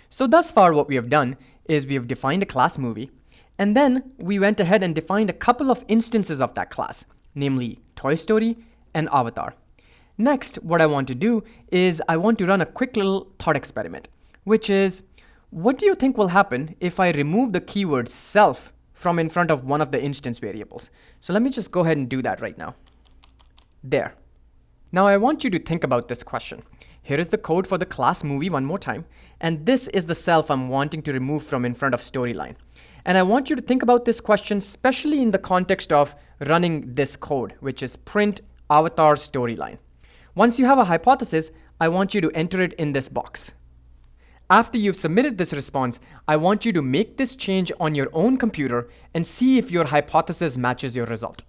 So thus far what we have done is we have defined a class movie, and then we went ahead and defined a couple of instances of that class, namely Toy Story and Avatar. Next, what I want to do is I want to run a quick little thought experiment, which is, what do you think will happen if I remove the keyword self from in front of one of the instance variables? So let me just go ahead and do that right now. There. Now I want you to think about this question. Here is the code for the class movie one more time, and this is the self I'm wanting to remove from in front of storyline. And I want you to think about this question, especially in the context of running this code, which is print avatar storyline. Once you have a hypothesis, I want you to enter it in this box. After you've submitted this response, I want you to make this change on your own computer and see if your hypothesis matches your result.